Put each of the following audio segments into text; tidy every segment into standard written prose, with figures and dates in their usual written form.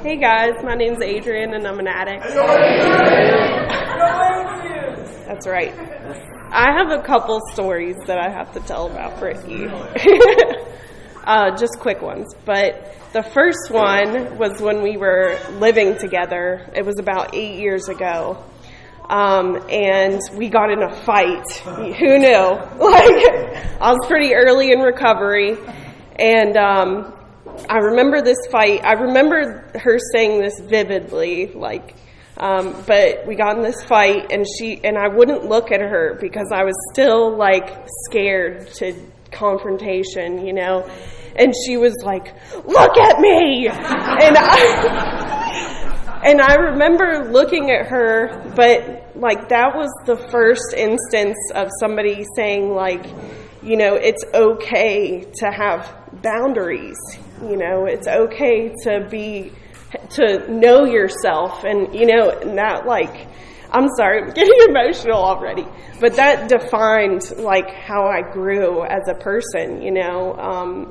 Hey guys, my name's Adrian and I'm an addict. That's right. I have a couple stories that I have to tell about Brittany. Just quick ones. But the first one was when we were living together. It was about 8 years ago. And we got in a fight. Who knew? I was pretty early in recovery. And I remember this fight. I remember her saying this vividly, but we got in this fight, and I wouldn't look at her because I was still scared to confrontation, And she was like, "Look at me!" And I remember looking at her, but that was the first instance of somebody saying it's okay to have boundaries. It's okay to know yourself, and not I'm sorry, I'm getting emotional already, but that defined how I grew as a person,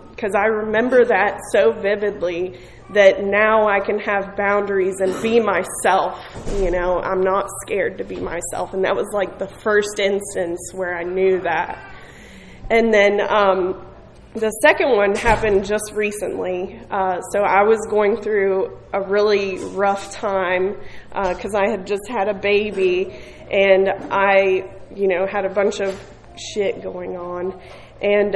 because I remember that so vividly, that now I can have boundaries and be myself. I'm not scared to be myself, and that was the first instance where I knew that. And then the second one happened just recently. So I was going through a really rough time because I had just had a baby, and I, had a bunch of shit going on. And,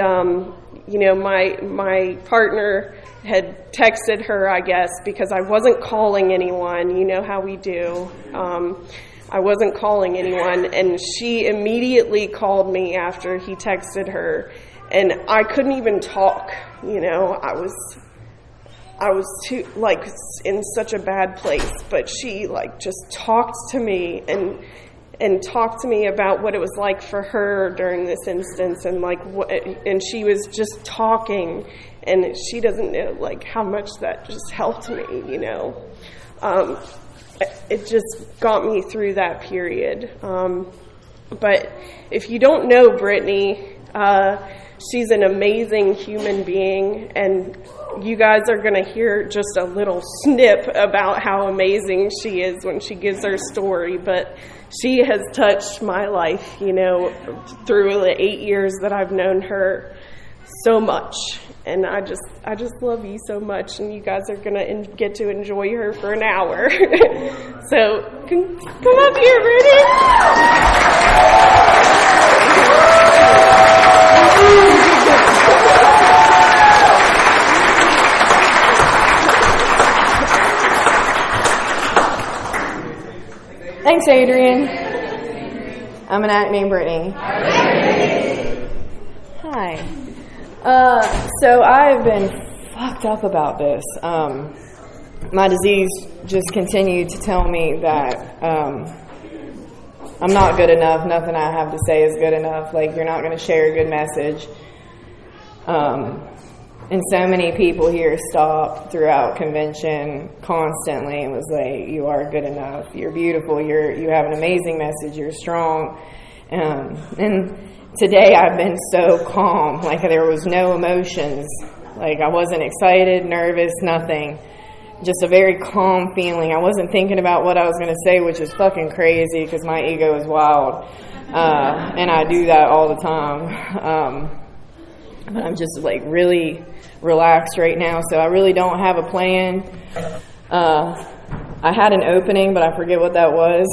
my partner had texted her, I guess, because I wasn't calling anyone. You know how we do. I wasn't calling anyone, and she immediately called me after he texted her. And I couldn't even talk, I was too, in such a bad place. But she, just talked to me and talked to me about what it was like for her during this instance. And, and she was just talking. And she doesn't know, how much that just helped me, It just got me through that period. But if you don't know Brittany, she's an amazing human being, and you guys are going to hear just a little snip about how amazing she is when she gives her story. But she has touched my life, through the 8 years that I've known her so much. And I just love you so much, and you guys are going to get to enjoy her for an hour. So come up here, Brittany. Thanks, Adrian. I'm an addict named Brittany. Hi. So I've been fucked up about this. My disease just continued to tell me that I'm not good enough. Nothing I have to say is good enough. You're not going to share a good message. And so many people here stopped throughout convention constantly and was like, "You are good enough. You're beautiful. You have an amazing message. You're strong." And today I've been so calm. There was no emotions. I wasn't excited, nervous, nothing. Just a very calm feeling. I wasn't thinking about what I was going to say, which is fucking crazy because my ego is wild. And I do that all the time. But I'm just really relaxed right now, so I really don't have a plan. I had an opening, but I forget what that was.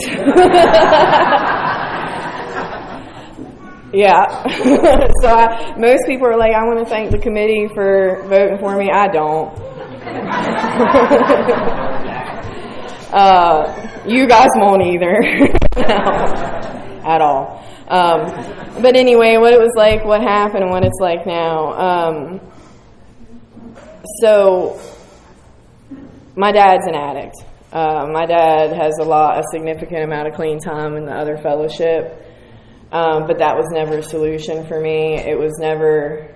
Yeah. So most people are like, "I want to thank the committee for voting for me." I don't. You guys won't either. No, at all. But anyway, what it was like, what happened, and what it's like now. So my dad's an addict. My dad has a significant amount of clean time in the other fellowship. But that was never a solution for me. It was never,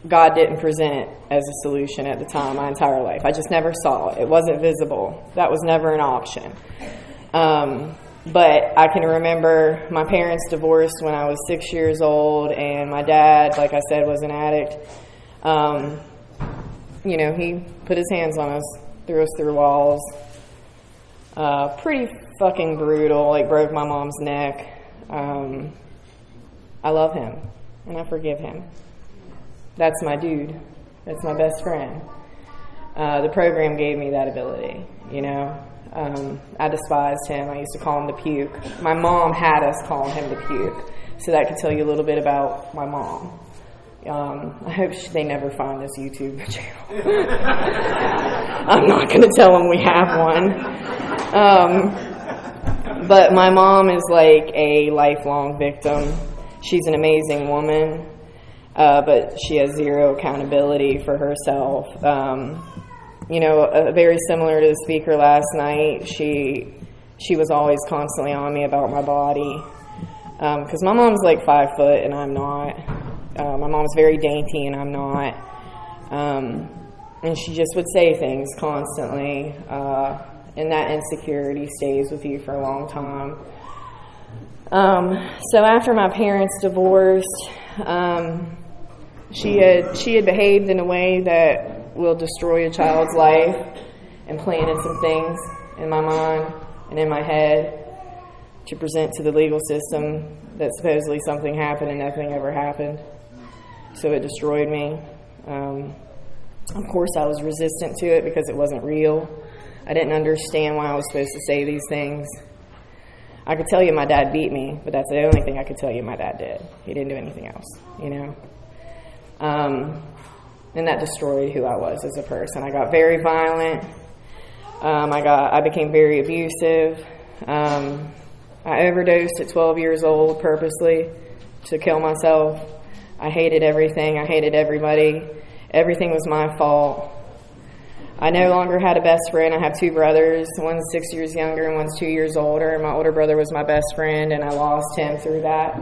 God didn't present it as a solution at the time, my entire life. I just never saw it. It wasn't visible. That was never an option. But I can remember my parents divorced when I was 6 years old, and my dad, like I said, was an addict. He put his hands on us threw us through walls. Pretty fucking brutal, like broke my mom's neck. I love him, and I forgive him. That's my dude. That's my best friend. The program gave me that ability, you know. I despised him. I used to call him the puke. My mom had us call him the puke, so that could tell you a little bit about my mom. I hope they never find this YouTube channel. I'm not going to tell them we have one. But my mom is like a lifelong victim. She's an amazing woman, but she has zero accountability for herself. You know, very similar to the speaker last night, she was always constantly on me about my body. Because my mom's like 5 foot and I'm not. My mom's very dainty and I'm not. And she just would say things constantly. And that insecurity stays with you for a long time. So after my parents divorced, she had behaved in a way that will destroy a child's life, and planted some things in my mind and in my head to present to the legal system that supposedly something happened and nothing ever happened. So it destroyed me. Of course, I was resistant to it because it wasn't real. I didn't understand why I was supposed to say these things. I could tell you my dad beat me, but that's the only thing I could tell you my dad did. He didn't do anything else, you know. And that destroyed who I was as a person. I got very violent. I became very abusive. I overdosed at 12 years old purposely to kill myself. I hated everything. I hated everybody. Everything was my fault. I no longer had a best friend. I have 2 brothers. One's 6 years younger and one's 2 years older. My older brother was my best friend, and I lost him through that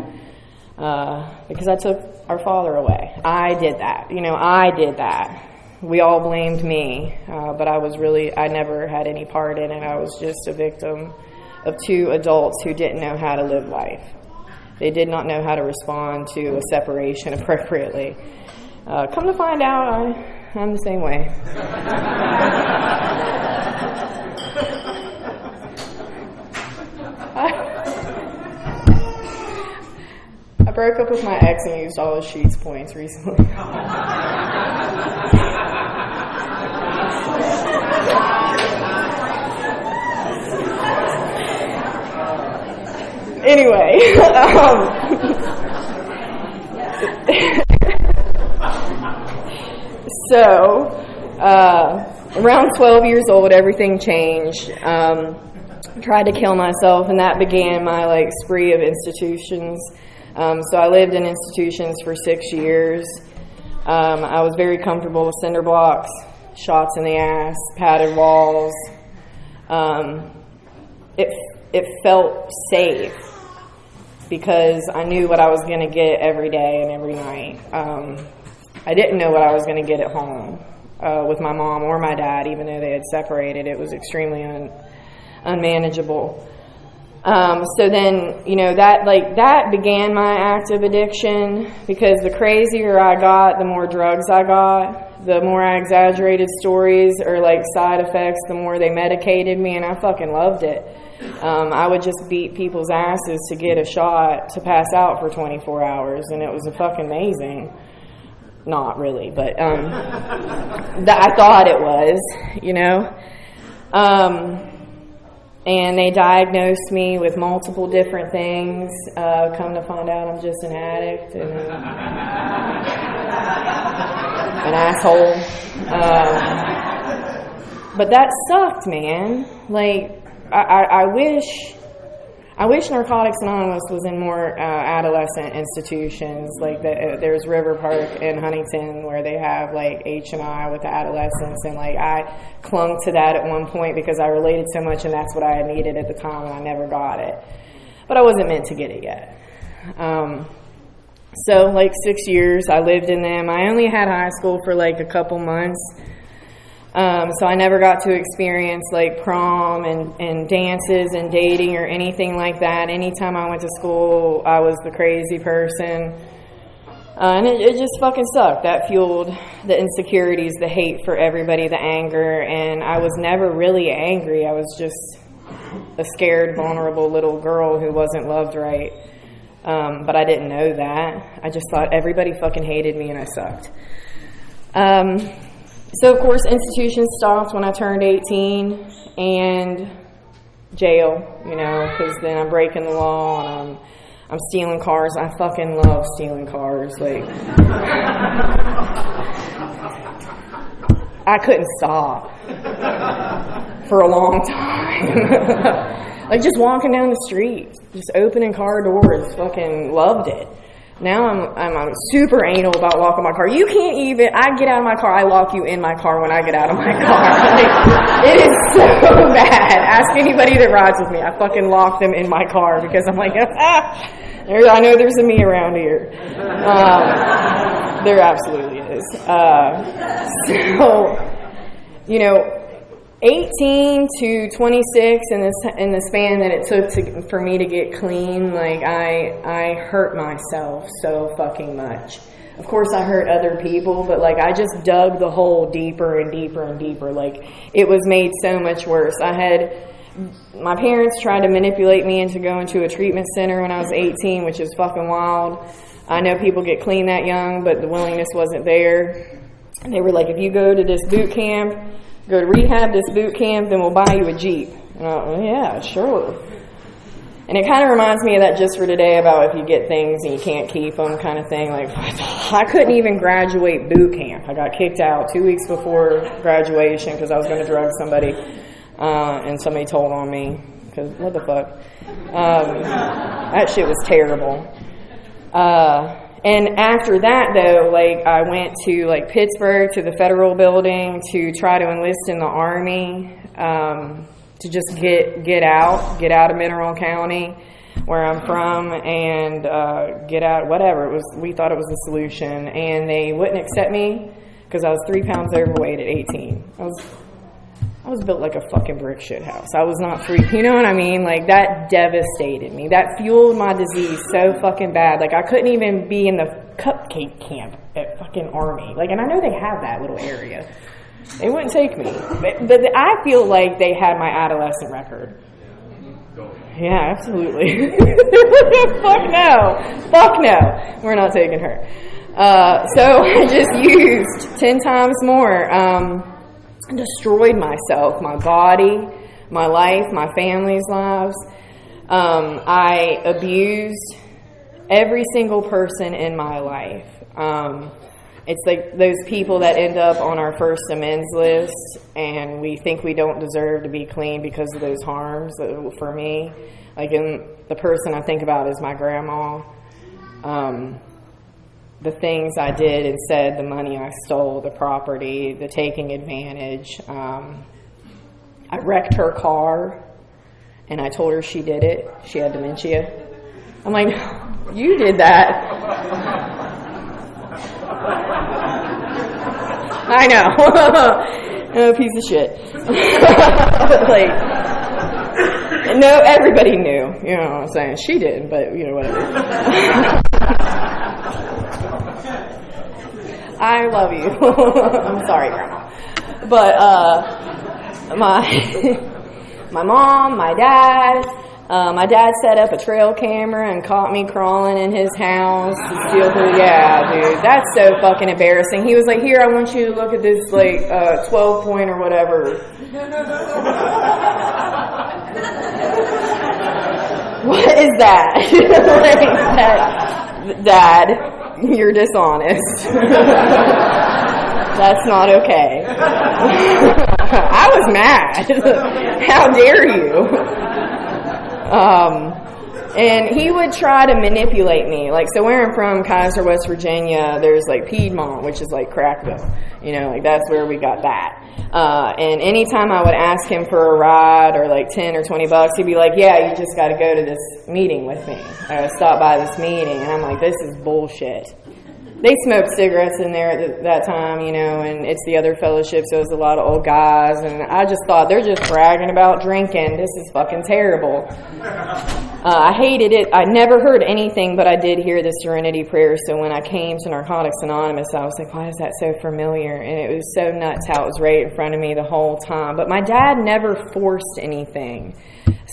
because I took our father away. I did that. You know, I did that. We all blamed me, but I never had any part in it. I was just a victim of 2 adults who didn't know how to live life. They did not know how to respond to a separation appropriately. Come to find out, I'm the same way. I broke up with my ex and used all his Sheets points recently. Anyway, so around 12 years old, everything changed. Tried to kill myself, and that began my spree of institutions. So I lived in institutions for 6 years. I was very comfortable with cinder blocks, shots in the ass, padded walls. It felt safe because I knew what I was going to get every day and every night. I didn't know what I was going to get at home with my mom or my dad, even though they had separated. It was extremely unmanageable. So then, that began my active addiction, because the crazier I got, the more drugs I got, the more I exaggerated stories or side effects, the more they medicated me, and I fucking loved it. I would just beat people's asses to get a shot to pass out for 24 hours, and it was fucking amazing. Not really, but I thought it was, And they diagnosed me with multiple different things. Come to find out, I'm just an addict and an asshole. But that sucked, man. I wish Narcotics Anonymous was in more adolescent institutions. There's River Park in Huntington where they have H&I with the adolescents, and I clung to that at one point because I related so much, and that's what I needed at the time, and I never got it. But I wasn't meant to get it yet. So 6 years I lived in them. I only had high school for a couple months. So I never got to experience prom and dances and dating or anything like that. Anytime I went to school, I was the crazy person. And it just fucking sucked. That fueled the insecurities, the hate for everybody, the anger. And I was never really angry. I was just a scared, vulnerable little girl who wasn't loved right. But I didn't know that. I just thought everybody fucking hated me and I sucked. So, of course, institutions stopped when I turned 18 and jail, because then I'm breaking the law and I'm stealing cars. I fucking love stealing cars. Like, I couldn't stop for a long time. Like, just walking down the street, just opening car doors, fucking loved it. Now I'm super anal about locking my car. You can't even, I get out of my car, I lock you in my car when I get out of my car. Like, it is so bad. Ask anybody that rides with me. I fucking lock them in my car because I'm like, I know there's a me around here. There absolutely is. 18 to 26 in the span that it took for me to get clean, like I hurt myself so fucking much. Of course I hurt other people, but like I just dug the hole deeper and deeper and deeper. Like it was made so much worse. My parents tried to manipulate me into going to a treatment center when I was 18, which is fucking wild. I know people get clean that young, but the willingness wasn't there. And they were like, if you go to this boot camp, go to rehab, this boot camp, then we'll buy you a Jeep. And I went, yeah, sure. And it kind of reminds me of that Just for Today about if you get things and you can't keep them kind of thing. Like, I couldn't even graduate boot camp. I got kicked out 2 weeks before graduation because I was going to drug somebody. And somebody told on me. Because what the fuck? That shit was terrible. And after that, though, like, I went to, like, Pittsburgh to the federal building to try to enlist in the Army, to just get out of Mineral County, where I'm from, and get out, whatever. We thought it was the solution. And they wouldn't accept me because I was 3 pounds overweight at 18. I was built like a fucking brick shit house. I was not free. You know what I mean? Like, that devastated me. That fueled my disease so fucking bad. Like, I couldn't even be in the cupcake camp at fucking Army. Like, and I know they have that little area. They wouldn't take me. But I feel like they had my adolescent record. Yeah, absolutely. Fuck no. Fuck no. We're not taking her. So I just used 10 times more. Destroyed myself, my body, my life, my family's lives. I abused every single person in my life. It's like those people that end up on our first amends list and we think we don't deserve to be clean because of those harms. For me, like, the person I think about is my grandma. The things I did and said, the money I stole, the property, the taking advantage. I wrecked her car, and I told her she did it. She had dementia. I'm like, you did that. I know. Piece of shit. Like, no, everybody knew. You know what I'm saying? She did, but, whatever. I love you. I'm sorry, Grandma. But my mom, my dad set up a trail camera and caught me crawling in his house to steal the, yeah, dude, that's so fucking embarrassing. He was like, here, I want you to look at this, like, 12-point or whatever. What is that? Like, Dad, you're dishonest. That's not okay. I was mad. How dare you? And he would try to manipulate me. Like, so where I'm from, Kaiser, West Virginia, there's like Piedmont, which is like Crackville. Like, that's where we got that. And anytime I would ask him for a ride or like 10 or 20 bucks, he'd be like, yeah, you just got to go to this meeting with me. Stop by this meeting. And I'm like, this is bullshit. They smoked cigarettes in there at that time, and it's the other fellowship, so it's a lot of old guys. And I just thought, they're just bragging about drinking. This is fucking terrible. I hated it. I never heard anything, but I did hear the Serenity Prayer. So when I came to Narcotics Anonymous, I was like, why is that so familiar? And it was so nuts how it was right in front of me the whole time. But my dad never forced anything.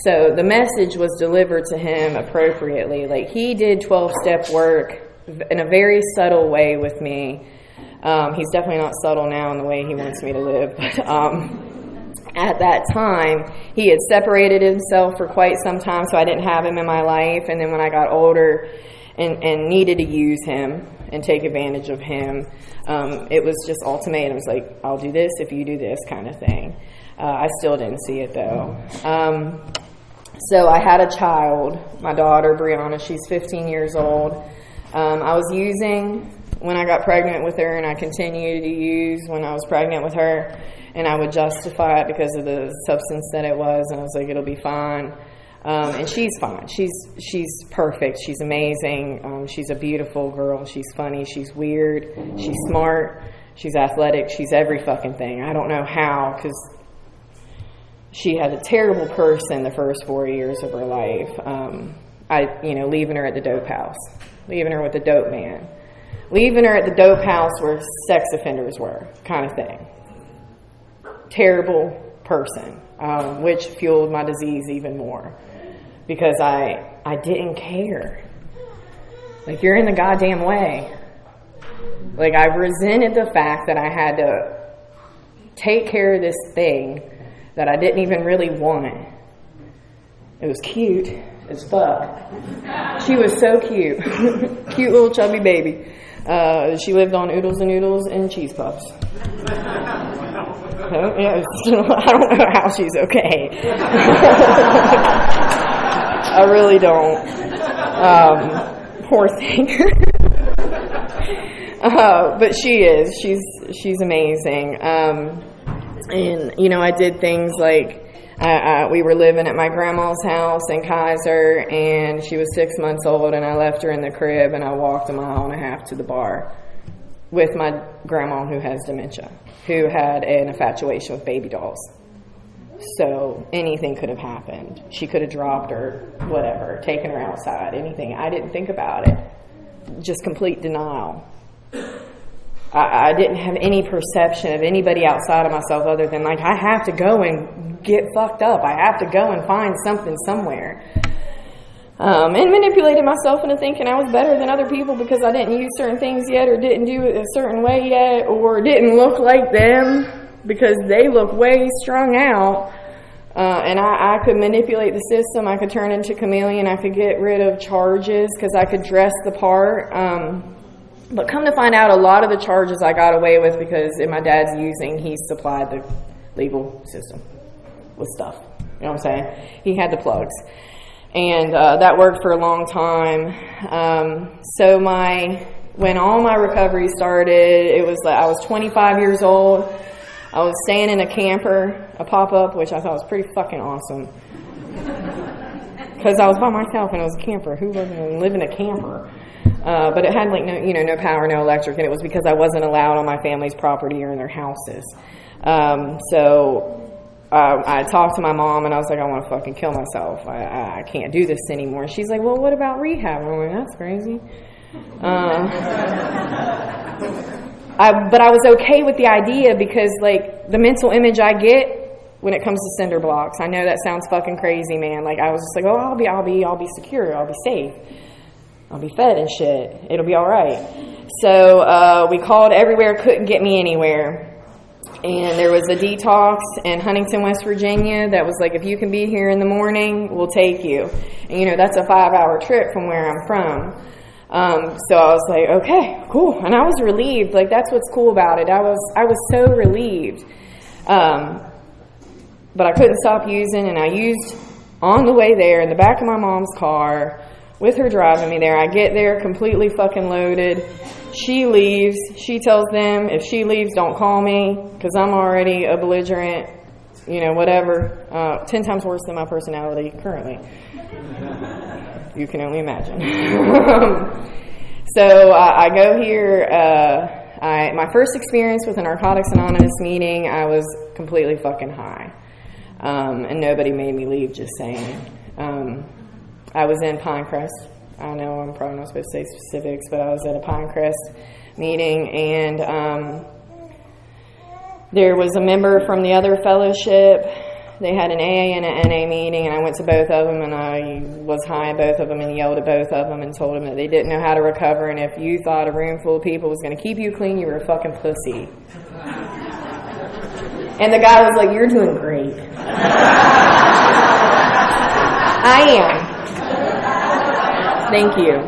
So the message was delivered to him appropriately. Like, he did 12-step work in a very subtle way with me. He's definitely not subtle now in the way he wants me to live. But at that time, he had separated himself for quite some time, so I didn't have him in my life. And then when I got older and needed to use him and take advantage of him, it was just ultimatums, like, I'll do this if you do this kind of thing. I still didn't see it, though. So I had a child, my daughter, Brianna. She's 15 years old. I was using when I got pregnant with her, and I continued to use when I was pregnant with her. And I would justify it because of the substance that it was, and I was like, it'll be fine. And she's fine. She's perfect. She's amazing. She's a beautiful girl. She's funny. She's weird. She's smart. She's athletic. She's every fucking thing. I don't know how, because she had a terrible person the first 4 years of her life. Leaving her at the dope house, leaving her with the dope man, leaving her at the dope house where sex offenders were, kind of thing. Terrible person, which fueled my disease even more, because I didn't care. Like, you're in the goddamn way. Like, I resented the fact that I had to take care of this thing that I didn't even really want. It was cute as fuck. She was so cute. Cute little chubby baby. She lived on oodles and noodles and cheese puffs. Yeah, I don't know how she's okay. I really don't. Poor thing. But she is. She's amazing. And, I did things like, we were living at my grandma's house in Kaiser, and she was 6 months old, and I left her in the crib, and I walked a mile and a half to the bar with my grandma, who has dementia, who had an infatuation with baby dolls. So anything could have happened. She could have dropped her, whatever, taken her outside, anything. I didn't think about it. Just complete denial. I didn't have any perception of anybody outside of myself other than, like, I have to go and get fucked up. I have to go and find something somewhere. And manipulated myself into thinking I was better than other people because I didn't use certain things yet, or didn't do it a certain way yet, or didn't look like them because they look way strung out. And I could manipulate the system. I could turn into a chameleon. I could get rid of charges because I could dress the part. But come to find out, a lot of the charges I got away with because in my dad's using, he supplied the legal system with stuff. You know what I'm saying? He had the plugs. And that worked for a long time. So when all my recovery started, it was like I was 25 years old. I was staying in a camper, a pop-up, which I thought was pretty fucking awesome. Because I was by myself and it was a camper. Who wasn't going to live in a camper? But it had like no power, no electric, and it was because I wasn't allowed on my family's property or in their houses. I talked to my mom, and I was like, I want to fucking kill myself. I can't do this anymore. She's like, well, what about rehab? I'm like, that's crazy. But I was okay with the idea because, like, the mental image I get when it comes to cinder blocks, I know that sounds fucking crazy, man. Like, I was just like, oh, I'll be secure. I'll be safe. I'll be fed and shit. It'll be all right. So we called everywhere, couldn't get me anywhere. And there was a detox in Huntington, West Virginia that was like, if you can be here in the morning, we'll take you. And, that's a 5-hour trip from where I'm from. So I was like, okay, cool. And I was relieved. Like, that's what's cool about it. I was so relieved. But I couldn't stop using, and I used on the way there in the back of my mom's car with her driving me there. I get there completely fucking loaded. She leaves. She tells them if she leaves, don't call me because I'm already a belligerent, whatever, 10 times worse than my personality currently. You can only imagine. So I go here. My first experience with a Narcotics Anonymous meeting, I was completely fucking high. And nobody made me leave, just saying. I was in Pinecrest. I know I'm probably not supposed to say specifics, but I was at a Pinecrest meeting, and there was a member from the other fellowship. They had an AA and an NA meeting, and I went to both of them, and I was high at both of them and yelled at both of them and told them that they didn't know how to recover, and if you thought a room full of people was going to keep you clean, you were a fucking pussy. And the guy was like, "You're doing great." I am. Thank you.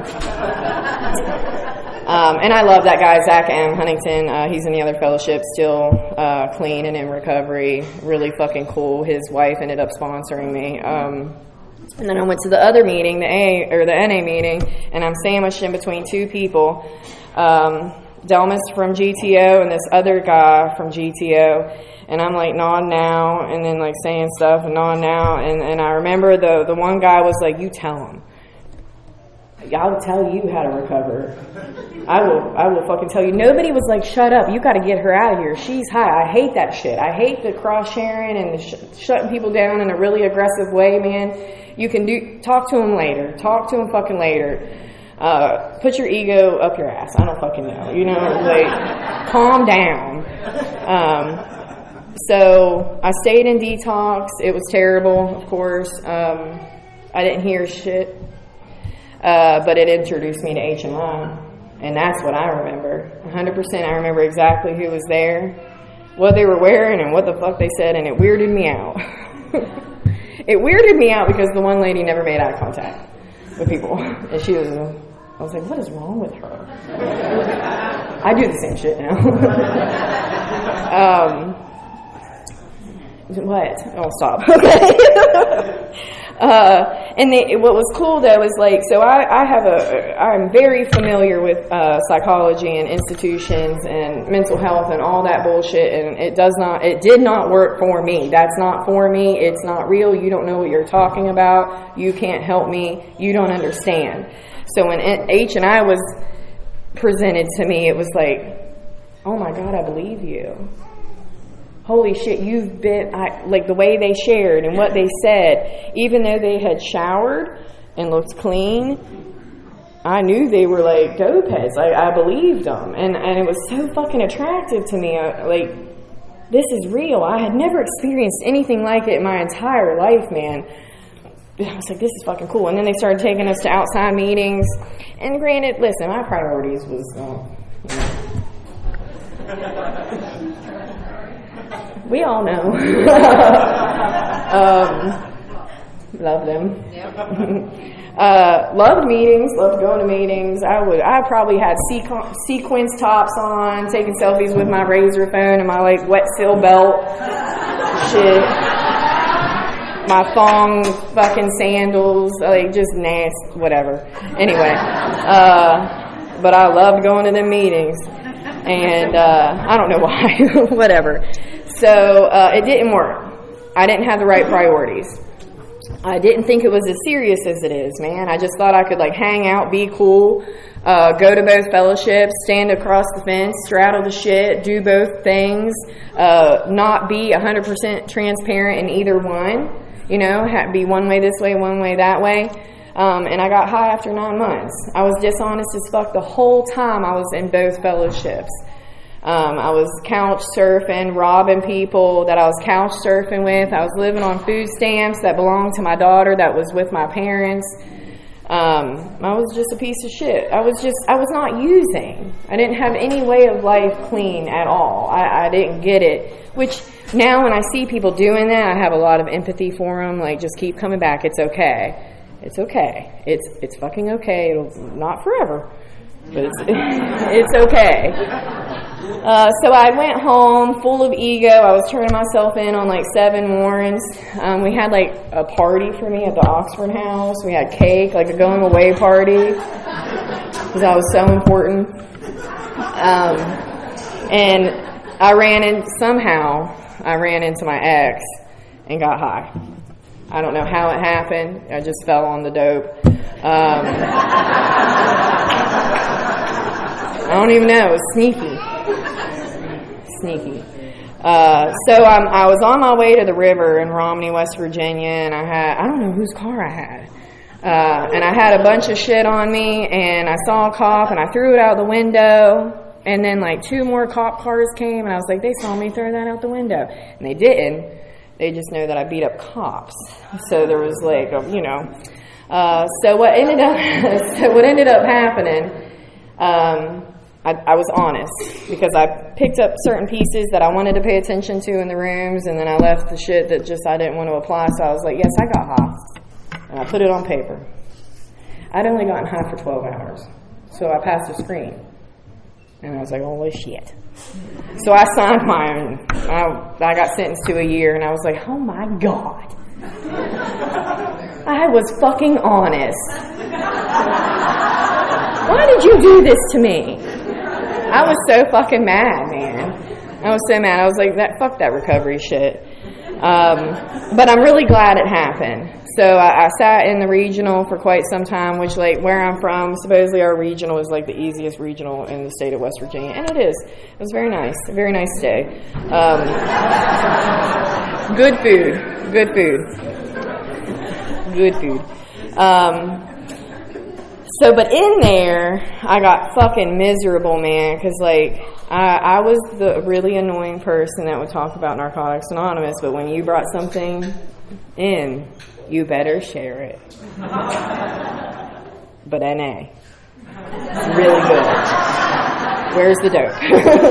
And I love that guy, Zach M. Huntington. He's in the other fellowship, still clean and in recovery. Really fucking cool. His wife ended up sponsoring me. And then I went to the other meeting, the NA meeting, and I'm sandwiched in between two people. Delmas from GTO and this other guy from GTO. And I'm like nodding now and then like saying stuff and nodding now. And I remember the one guy was like, "You tell him. I will tell you how to recover. I will fucking tell you." Nobody was like, "Shut up. You got to get her out of here. She's high." I hate that shit. I hate the cross sharing and shutting people down in a really aggressive way, man. You can talk to them later. Talk to them fucking later. Put your ego up your ass. I don't fucking know. You know, like, calm down. So I stayed in detox. It was terrible, of course. I didn't hear shit. But it introduced me to H&I, and that's what I remember. 100%, I remember exactly who was there, what they were wearing, and what the fuck they said, and it weirded me out. It weirded me out because the one lady never made eye contact with people, and I was like, what is wrong with her? I do the same shit now. What? Oh, stop. Okay. And what was cool though is like, so I'm very familiar with psychology and institutions and mental health and all that bullshit, and it did not work for me. That's not for me. It's not real. You don't know what you're talking about. You can't help me. You don't understand. So when H&I was presented to me, it was like, oh my God, I believe you. Holy shit, like the way they shared and what they said, even though they had showered and looked clean, I knew they were like dope heads. Like, I believed them. And it was so fucking attractive to me. Like, this is real. I had never experienced anything like it in my entire life, man. I was like, this is fucking cool. And then they started taking us to outside meetings. And granted, listen, my priorities was, we all know. Love them. Yep. Loved meetings. Loved going to meetings. I probably had sequence tops on, taking selfies with my razor phone and my like wet seal belt. Shit. My thong fucking sandals, like just nasty, whatever. Anyway, but I loved going to them meetings, and I don't know why, whatever. So it didn't work. I didn't have the right priorities. I didn't think it was as serious as it is, man. I just thought I could like hang out, be cool, go to both fellowships, stand across the fence, straddle the shit, do both things, not be 100% transparent in either one. You know, be one way this way, one way that way. And I got high after 9 months. I was dishonest as fuck the whole time I was in both fellowships. I was couch surfing, robbing people that I was couch surfing with. I was living on food stamps that belonged to my daughter that was with my parents. I was just a piece of shit. I was not using. I didn't have any way of life clean at all. I didn't get it, which now when I see people doing that, I have a lot of empathy for them. Like, just keep coming back. It's okay. It's okay. It's fucking okay. It'll not forever, but it's okay. So I went home full of ego. I was turning myself in on like 7 warrants. We had like a party for me at the Oxford House. We had cake, like a going away party, because I was so important. And I ran into my ex and got high. I don't know how it happened. I just fell on the dope. I don't even know. It was sneaky. So I was on my way to the river in Romney, West Virginia, and I don't know whose car I had. And I had a bunch of shit on me, and I saw a cop, and I threw it out the window. And then, like, 2 more cop cars came, and I was like, they saw me throw that out the window. And they didn't. They just know that I beat up cops. So there was, like, you know. So what ended up happening, I was honest. Because I picked up certain pieces that I wanted to pay attention to in the rooms, and then I left the shit that just I didn't want to apply. So I was like, yes, I got high. And I put it on paper. I'd only gotten high for 12 hours. So I passed the screen. And I was like, holy shit. So I signed mine. I got sentenced to a year, and I was like, oh my God. I was fucking honest. Why did you do this to me? I was so fucking mad, man. I was so mad. I was like, fuck that recovery shit. But I'm really glad it happened. So I sat in the regional for quite some time, which, like, where I'm from, supposedly our regional is, like, the easiest regional in the state of West Virginia. And it is. It was very nice. A very nice day. Good food. Good food. Good food. So, but in there, I got fucking miserable, man, because, like, I was the really annoying person that would talk about Narcotics Anonymous, but when you brought something in, you better share it. But NA. It's really good. Where's the dope?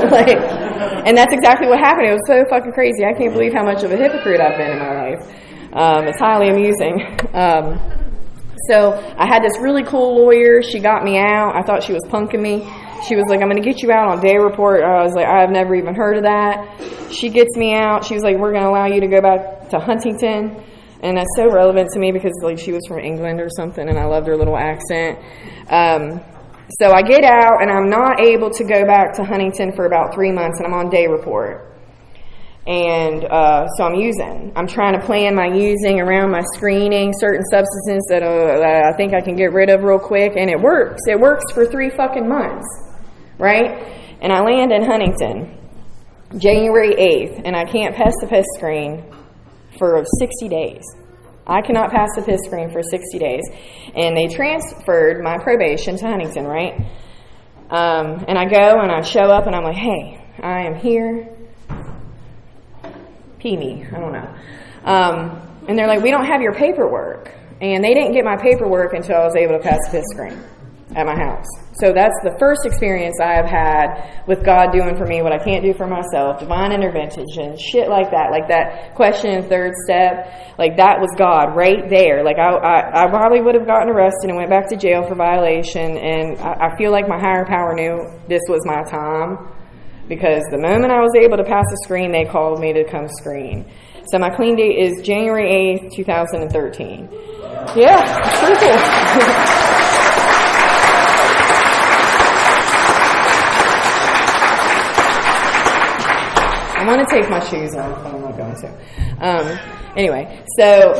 Like, and that's exactly what happened. It was so fucking crazy. I can't believe how much of a hypocrite I've been in my life. It's highly amusing. So I had this really cool lawyer. She got me out. I thought she was punking me. She was like, I'm going to get you out on day report. I was like, I've never even heard of that. She gets me out. She was like, we're going to allow you to go back to Huntington. And that's so relevant to me because, like, she was from England or something, and I loved her little accent. So I get out, and I'm not able to go back to Huntington for about 3 months, and I'm on day report. And so I'm trying to plan my using around my screening, certain substances that I think I can get rid of real quick, and it works. It works for 3 fucking months, right? And I land in Huntington January 8th, and I can't pass the PIS screen for 60 days. I cannot pass the PIS screen for 60 days. And they transferred my probation to Huntington, right? And I go and I show up and I'm like, hey, I am here. Pee me. I don't know. And they're like, we don't have your paperwork. And they didn't get my paperwork until I was able to pass the PIS screen at my house. So that's the first experience I have had with God doing for me what I can't do for myself, divine intervention, shit like that. Like that question in third step, like that was God right there. Like I probably would have gotten arrested and went back to jail for violation, and I feel like my higher power knew this was my time, because the moment I was able to pass the screen, they called me to come screen. So my clean date is January 8th, 2013. Yeah, it's pretty cool. I want to take my shoes off, but I'm not going to. Anyway, so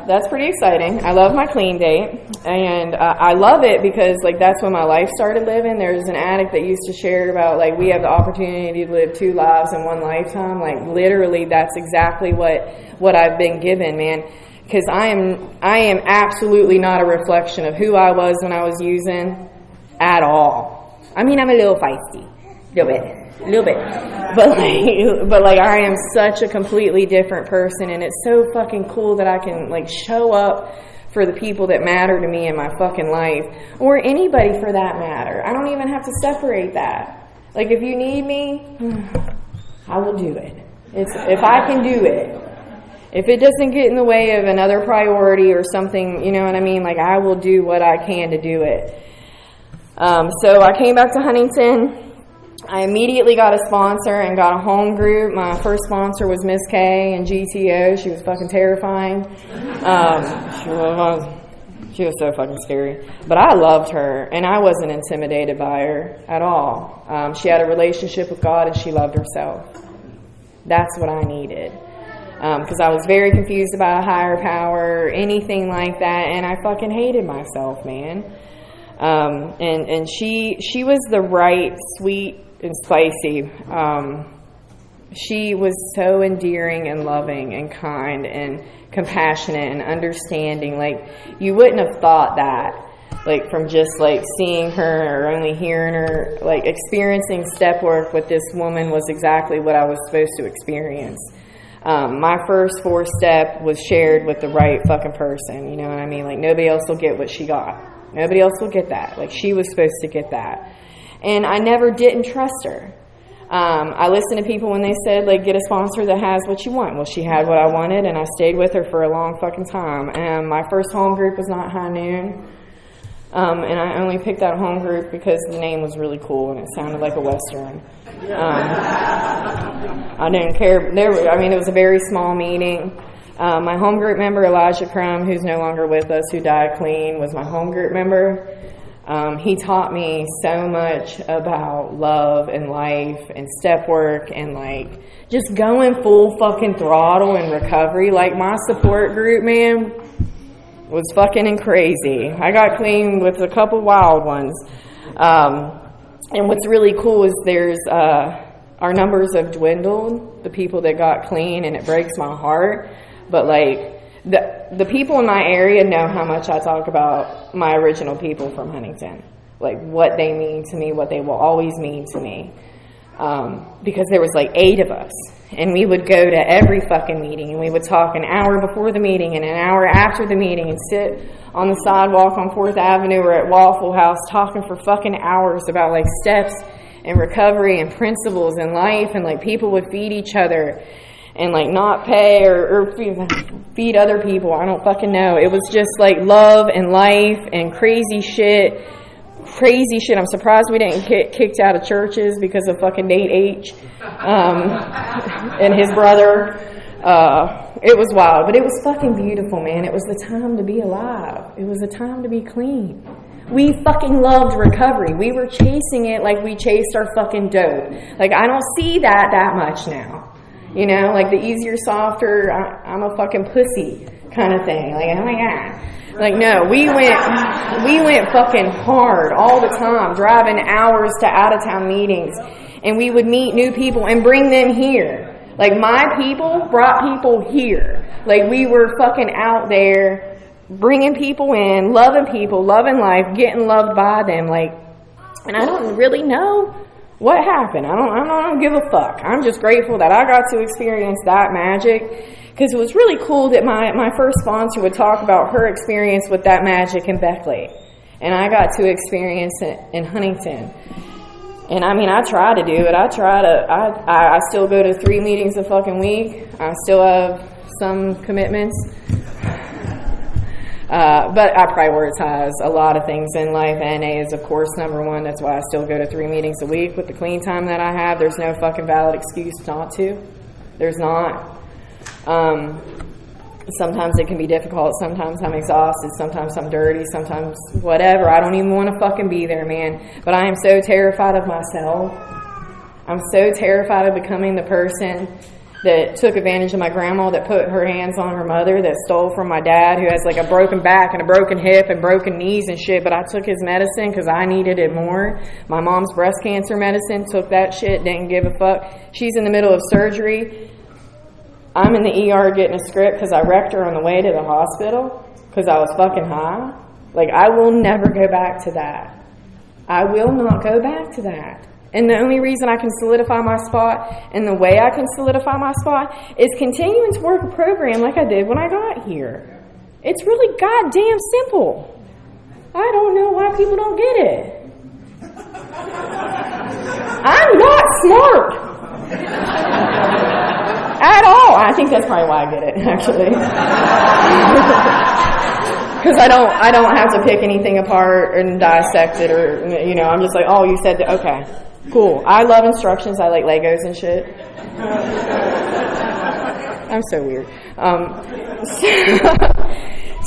that's pretty exciting. I love my clean date, and I love it because, like, that's when my life started living. There's an addict that used to share about, like, we have the opportunity to live 2 lives in 1 lifetime. Like, literally, that's exactly what I've been given, man. Because I am absolutely not a reflection of who I was when I was using at all. I mean, I'm a little feisty, a little bit, but I am such a completely different person, and it's so fucking cool that I can, like, show up for the people that matter to me in my fucking life, or anybody for that matter. I don't even have to separate that. Like, if you need me, I will do it. If I can do it. If it doesn't get in the way of another priority or something, you know what I mean? Like, I will do what I can to do it. So I came back to Huntington. I immediately got a sponsor and got a home group. My first sponsor was Miss K and GTO. She was fucking terrifying. She was so fucking scary. But I loved her, and I wasn't intimidated by her at all. She had a relationship with God, and she loved herself. That's what I needed. Because I was very confused about a higher power or anything like that, and I fucking hated myself, man. And she was the right, sweet and spicy She was so endearing and loving and kind and compassionate and understanding. Like, you wouldn't have thought that, like, from just, like, seeing her or only hearing her. Like, experiencing step work with this woman was exactly what I was supposed to experience. My first 4-step was shared with the right fucking person, you know what I mean? Like, nobody else will get what she got. Nobody else will get that. Like, she was supposed to get that. And I never didn't trust her. I listened to people when they said, like, get a sponsor that has what you want. Well, she had what I wanted, and I stayed with her for a long fucking time. And my first home group was not High Noon. And I only picked that home group because the name was really cool and it sounded like a Western. I didn't care. It was a very small meeting. My home group member, Elijah Crum, who's no longer with us, who died clean, was my home group member. He taught me so much about love and life and step work and, like, just going full fucking throttle in recovery. Like, my support group, man, was fucking crazy. I got clean with a couple wild ones. And what's really cool is our numbers have dwindled, the people that got clean, and it breaks my heart. But, like, the people in my area know how much I talk about my original people from Huntington. Like, what they mean to me, what they will always mean to me. Because there was, like, 8 of us. And we would go to every fucking meeting, and we would talk an hour before the meeting and an hour after the meeting and sit on the sidewalk on 4th Avenue or at Waffle House talking for fucking hours about, like, steps and recovery and principles and life. And, like, people would feed each other and, like, not pay or feed other people. I don't fucking know. It was just, like, love and life and crazy shit. I'm surprised we didn't get kicked out of churches because of fucking Nate H. And his brother. It was wild, but it was fucking beautiful, man. It was the time to be alive. It was the time to be clean. We fucking loved recovery. We were chasing it like we chased our fucking dope. Like, I don't see that much now. You know, like the easier, softer, I'm a fucking pussy kind of thing. Like, oh my God. Like, no, we went fucking hard all the time, driving hours to out-of-town meetings. And we would meet new people and bring them here. Like, my people brought people here. Like, we were fucking out there bringing people in, loving people, loving life, getting loved by them. Like, and I don't really know what happened. I don't give a fuck. I'm just grateful that I got to experience that magic. Because it was really cool that my first sponsor would talk about her experience with that magic in Beckley. And I got to experience it in Huntington. And I mean, I try to do it. I still go to 3 meetings a fucking week. I still have some commitments. But I prioritize a lot of things in life. NA is, of course, number 1. That's why I still go to 3 meetings a week. With the clean time that I have, there's no fucking valid excuse not to. There's not. Sometimes it can be difficult. Sometimes I'm exhausted. Sometimes I'm dirty. Sometimes whatever. I don't even want to fucking be there, man. But I am so terrified of myself. I'm so terrified of becoming the person that took advantage of my grandma, that put her hands on her mother, that stole from my dad, who has like a broken back and a broken hip and broken knees and shit, but I took his medicine because I needed it more. My mom's breast cancer medicine, took that shit, didn't give a fuck. She's in the middle of surgery. I'm in the ER getting a script because I wrecked her on the way to the hospital because I was fucking high. Like, I will never go back to that. I will not go back to that. And the only reason I can solidify my spot and the way I can solidify my spot is continuing to work a program like I did when I got here. It's really goddamn simple. I don't know why people don't get it. I'm not smart. At all. I think that's probably why I get it, actually. Because I don't have to pick anything apart and dissect it, or, you know, I'm just like, oh, you said that, okay, cool. I love instructions. I like Legos and shit. I'm so weird.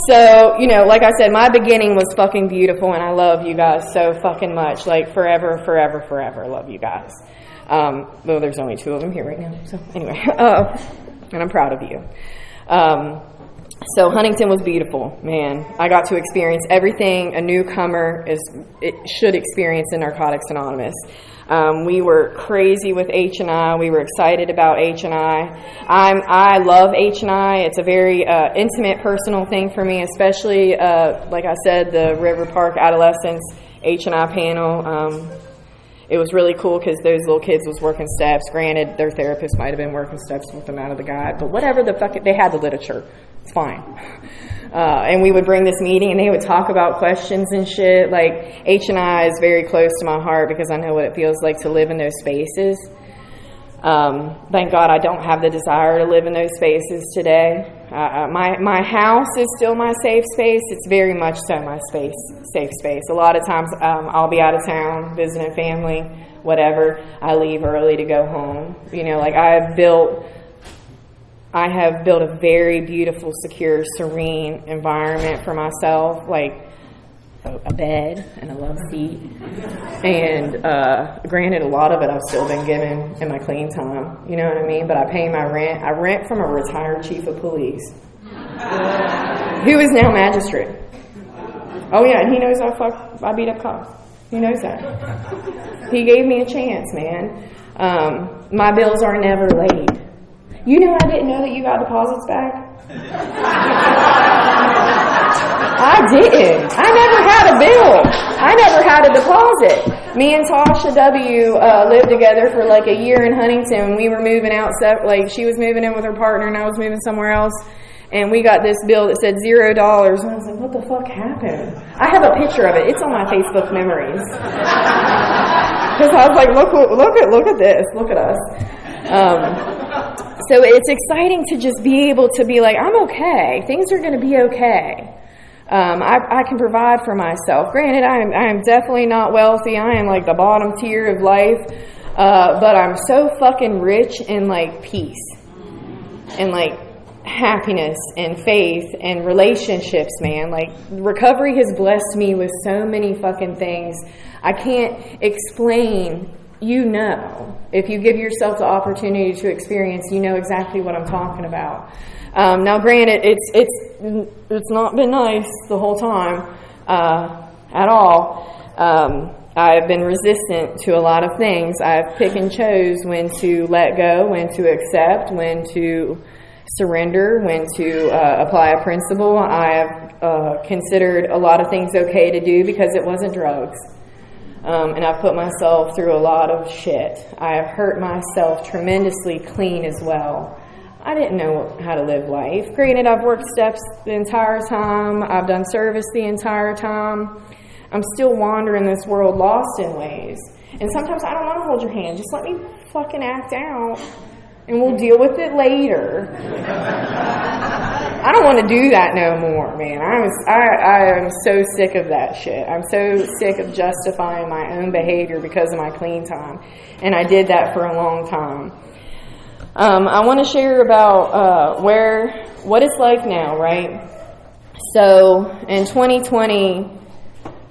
So, you know, like I said, my beginning was fucking beautiful, and I love you guys so fucking much. Like, forever, forever, forever. Love you guys. Well, there's only 2 of them here right now. So, anyway. And I'm proud of you. So Huntington was beautiful, man. I got to experience everything a newcomer should experience in Narcotics Anonymous. We were crazy with H&I. We were excited about H&I. I love H&I. It's a very intimate, personal thing for me, especially, like I said, the River Park Adolescents H&I panel. It was really cool because those little kids was working steps. Granted, their therapist might have been working steps with them out of the guide, but whatever the fuck, they had the literature. It's fine. And we would bring this meeting and they would talk about questions and shit. Like, H&I is very close to my heart because I know what it feels like to live in those spaces. Thank God I don't have the desire to live in those spaces today. My house is still my safe space. It's very much so my safe space. A lot of times I'll be out of town visiting family, whatever. I leave early to go home. You know, like I have built a very beautiful, secure, serene environment for myself, like a bed and a love seat. And granted, a lot of it I've still been given in my clean time, you know what I mean? But I pay my rent. I rent from a retired chief of police who is now magistrate. Oh yeah, and he knows I beat up cops. He knows that. He gave me a chance, man. My bills are never late. You know I didn't know that you got deposits back? I didn't. I never had a bill. I never had a deposit. Me and Tasha W. lived together for like a year in Huntington. We were moving out, like she was moving in with her partner and I was moving somewhere else. And we got this bill that said $0. And I was like, what the fuck happened? I have a picture of it. It's on my Facebook memories. Because I was like, look at this. Look at us. So it's exciting to just be able to be like, I'm okay. Things are going to be okay. I can provide for myself. Granted, I am definitely not wealthy. I am like the bottom tier of life. But I'm so fucking rich in like peace and like happiness and faith and relationships, man. Like recovery has blessed me with so many fucking things. I can't explain. You know, if you give yourself the opportunity to experience, you know exactly what I'm talking about. Now, granted, it's not been nice the whole time at all. I've been resistant to a lot of things. I've picked and chose when to let go, when to accept, when to surrender, when to apply a principle. I've considered a lot of things okay to do because it wasn't drugs. And I've put myself through a lot of shit. I have hurt myself tremendously clean as well. I didn't know how to live life. Granted, I've worked steps the entire time. I've done service the entire time. I'm still wandering this world lost in ways. And sometimes I don't want to hold your hand. Just let me fucking act out. And we'll deal with it later. I don't want to do that no more, man. I am so sick of that shit. I'm so sick of justifying my own behavior because of my clean time. And I did that for a long time. I want to share about what it's like now, right? So in 2020,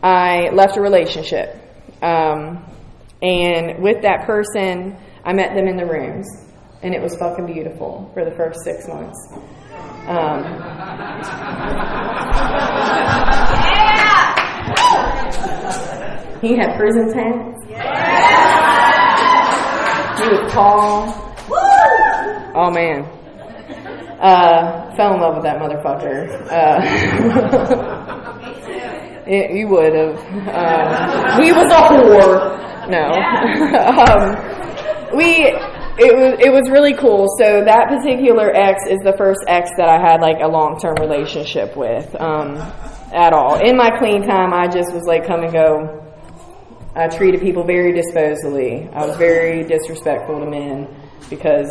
I left a relationship. And with that person, I met them in the rooms. And it was fucking beautiful for the first 6 months. He had prison tats. He was tall. Oh man. Fell in love with that motherfucker. You would have. He was a whore. No. It was really cool. So that particular ex is the first ex that I had like a long-term relationship with at all. In my clean time, I just was like come and go. I treated people very disposably. I was very disrespectful to men because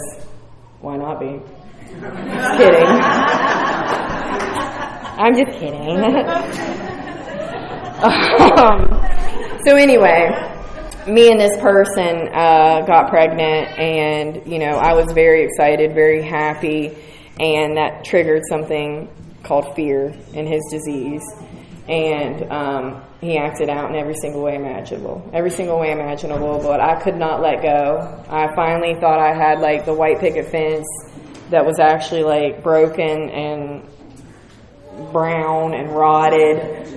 why not be? Just kidding. I'm just kidding. So anyway, me and this person got pregnant, and I was very excited, very happy, and that triggered something called fear in his disease, and he acted out in every single way imaginable, but I could not let go. I finally thought I had like the white picket fence that was actually like broken, and brown and rotted.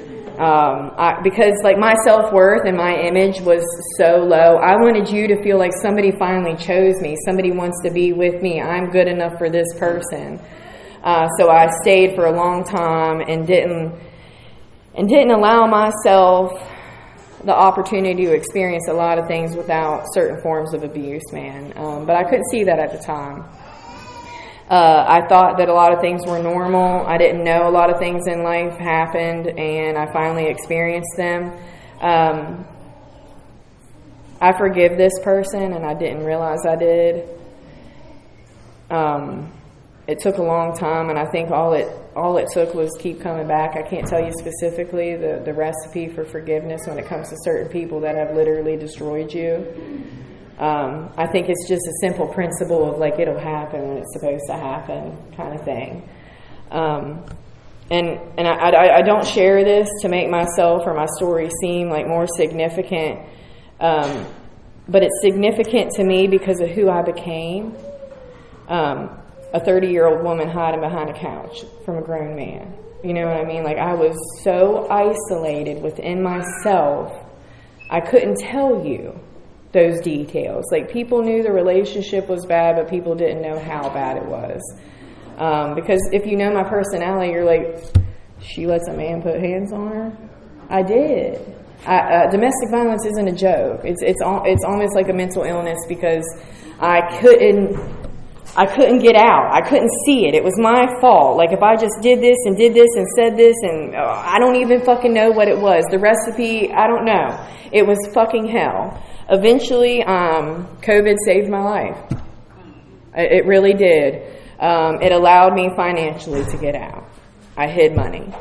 Because like my self-worth and my image was so low, I wanted you to feel like somebody finally chose me. Somebody wants to be with me. I'm good enough for this person. So I stayed for a long time and didn't allow myself the opportunity to experience a lot of things without certain forms of abuse, man. But I couldn't see that at the time. I thought that a lot of things were normal. I didn't know a lot of things in life happened, and I finally experienced them. I forgive this person, and I didn't realize I did. It took a long time, and I think all it took was keep coming back. I can't tell you specifically the recipe for forgiveness when it comes to certain people that have literally destroyed you. I think it's just a simple principle of like it'll happen when it's supposed to happen kind of thing. And I don't share this to make myself or my story seem like more significant, but it's significant to me because of who I became. A 30-year-old woman hiding behind a couch from a grown man. You know what I mean? Like I was so isolated within myself, I couldn't tell you those details. Like people knew the relationship was bad, but people didn't know how bad it was. Because if you know my personality, you're like, she lets a man put hands on her? I did. Domestic violence isn't a joke. It's almost like a mental illness because I couldn't get out. I couldn't see it. It was my fault. Like if I just did this and said this and I don't even fucking know what it was. The recipe, I don't know. It was fucking hell. Eventually, COVID saved my life. It really did. It allowed me financially to get out. I hid money.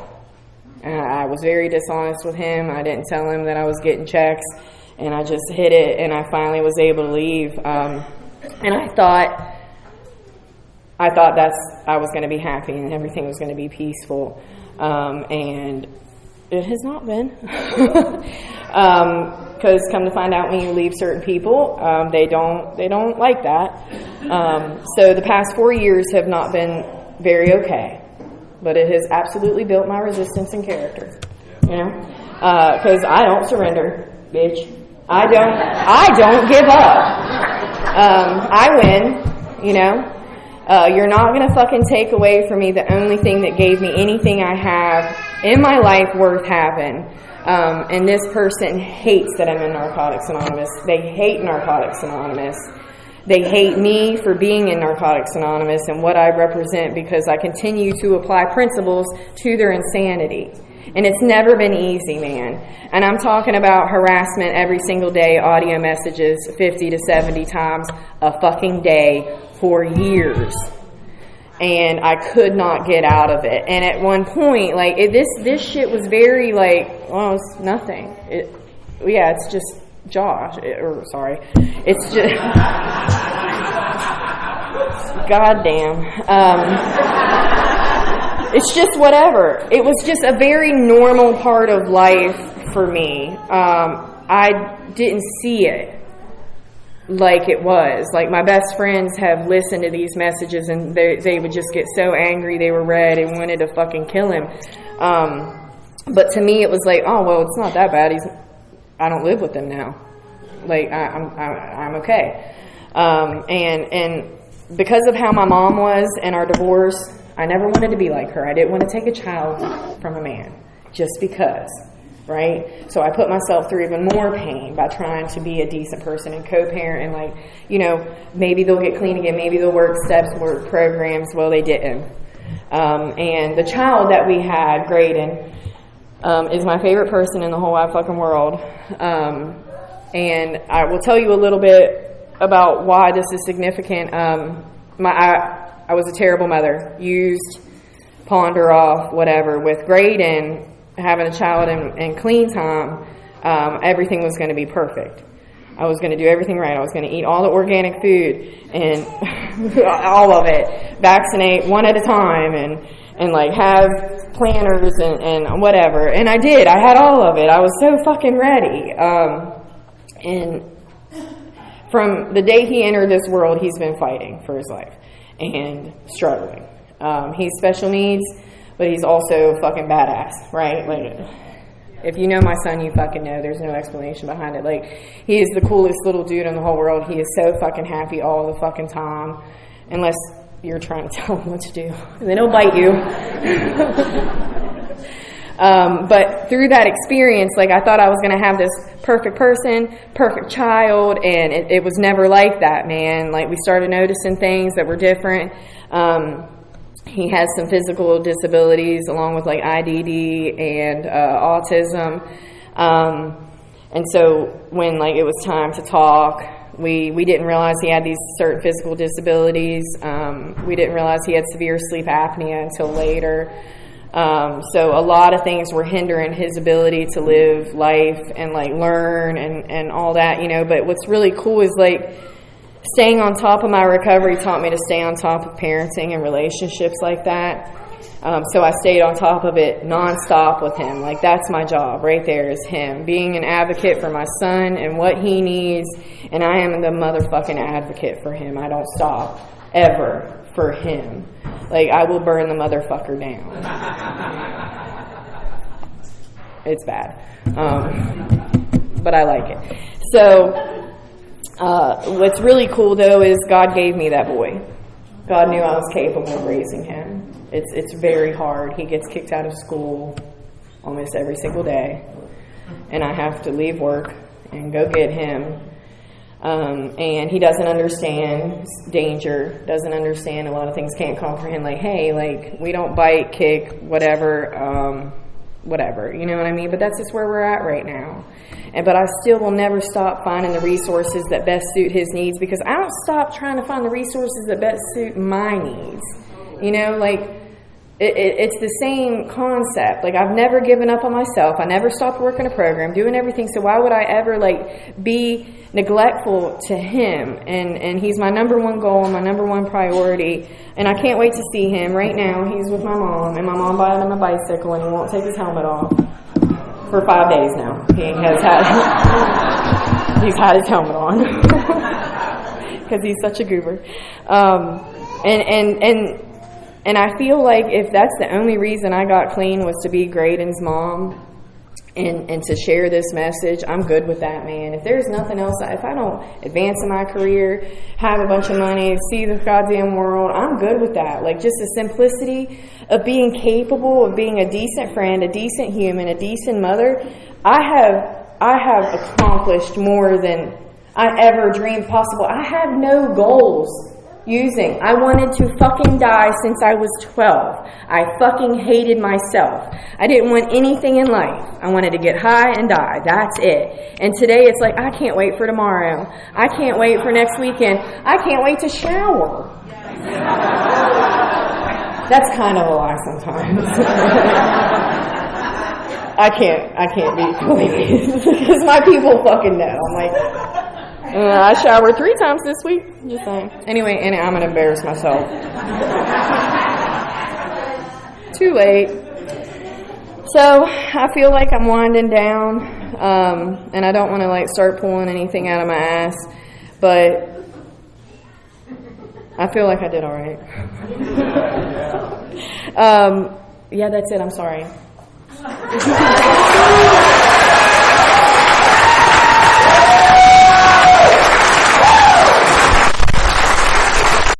I was very dishonest with him. I didn't tell him that I was getting checks, and I just hid it, and I finally was able to leave. And I thought I was going to be happy and everything was going to be peaceful, and it has not been. Because come to find out, when you leave certain people, they don't like that. So the past 4 years have not been very okay, but it has absolutely built my resistance and character. You know, because I don't surrender, bitch. I don't give up. I win. You know. You're not going to fucking take away from me the only thing that gave me anything I have in my life worth having. And this person hates that I'm in Narcotics Anonymous. They hate Narcotics Anonymous. They hate me for being in Narcotics Anonymous and what I represent because I continue to apply principles to their insanity. And it's never been easy, man. And I'm talking about harassment every single day, audio messages 50 to 70 times a fucking day for years. And I could not get out of it. And at one point, like, this shit was very, like, well, it's nothing. It's just Josh. It's just... Goddamn. It's just whatever. It was just a very normal part of life for me. I didn't see it like it was. Like my best friends have listened to these messages and they would just get so angry they were red and wanted to fucking kill him. But to me it was like, oh well, it's not that bad. I don't live with them now. Like I'm okay. And because of how my mom was and our divorce, I never wanted to be like her. I didn't want to take a child from a man just because, right? So I put myself through even more pain by trying to be a decent person and co-parent and like, you know, maybe they'll get clean again, maybe they'll work steps, work programs. Well, they didn't. And the child that we had, Graydon, is my favorite person in the whole wide fucking world. And I will tell you a little bit about why this is significant. I was a terrible mother, used, pawned her off, whatever. With Graydon, having a child in clean time, everything was going to be perfect. I was going to do everything right. I was going to eat all the organic food and all of it, vaccinate one at a time and like have planners and whatever. And I did. I had all of it. I was so fucking ready. And from the day he entered this world, he's been fighting for his life and struggling. He's special needs, but he's also fucking badass, right? Like, if you know my son, you fucking know. There's no explanation behind it. Like, he is the coolest little dude in the whole world. He is so fucking happy all the fucking time, unless you're trying to tell him what to do, and then he'll bite you. But through that experience, like, I thought I was going to have this perfect person, perfect child, and it was never like that, man. Like, we started noticing things that were different. He has some physical disabilities along with, like, IDD and autism. And so when, like, it was time to talk, we didn't realize he had these certain physical disabilities. We didn't realize he had severe sleep apnea until later. So a lot of things were hindering his ability to live life and, like, learn and all that, you know. But what's really cool is, like, staying on top of my recovery taught me to stay on top of parenting and relationships like that. So I stayed on top of it nonstop with him. Like, that's my job right there, is him. Being an advocate for my son and what he needs. And I am the motherfucking advocate for him. I don't stop ever for him. Like, I will burn the motherfucker down. It's bad. But I like it. So, what's really cool, though, is God gave me that boy. God knew I was capable of raising him. It's very hard. He gets kicked out of school almost every single day. And I have to leave work and go get him. And he doesn't understand danger, doesn't understand a lot of things, can't comprehend, like, hey, like, we don't bite, kick, whatever, you know what I mean? But that's just where we're at right now. But I still will never stop finding the resources that best suit his needs, because I don't stop trying to find the resources that best suit my needs. You know, like, it's the same concept. Like, I've never given up on myself. I never stopped working a program, doing everything. So why would I ever, like, be neglectful to him? And he's my number one goal, my number one priority. And I can't wait to see him. Right now, he's with my mom, and my mom bought him a bicycle, and he won't take his helmet off for 5 days now. He's had his helmet on because he's such a goober. And I feel like if that's the only reason I got clean was to be Graydon's mom and to share this message, I'm good with that, man. If there's nothing else, if I don't advance in my career, have a bunch of money, see the goddamn world, I'm good with that. Like, just the simplicity of being capable of being a decent friend, a decent human, a decent mother. I have accomplished more than I ever dreamed possible. I have no goals. I wanted to fucking die since I was 12. I fucking hated myself. I didn't want anything in life. I wanted to get high and die. That's it. And today it's like, I can't wait for tomorrow. I can't wait for next weekend. I can't wait to shower. That's kind of a lie sometimes. I can't be pleased because my people fucking know. I'm like, I showered 3 times this week. Just saying. Anyway, and I'm going to embarrass myself. Too late. So I feel like I'm winding down, and I don't want to, like, start pulling anything out of my ass, but I feel like I did all right. Yeah, that's it. I'm sorry.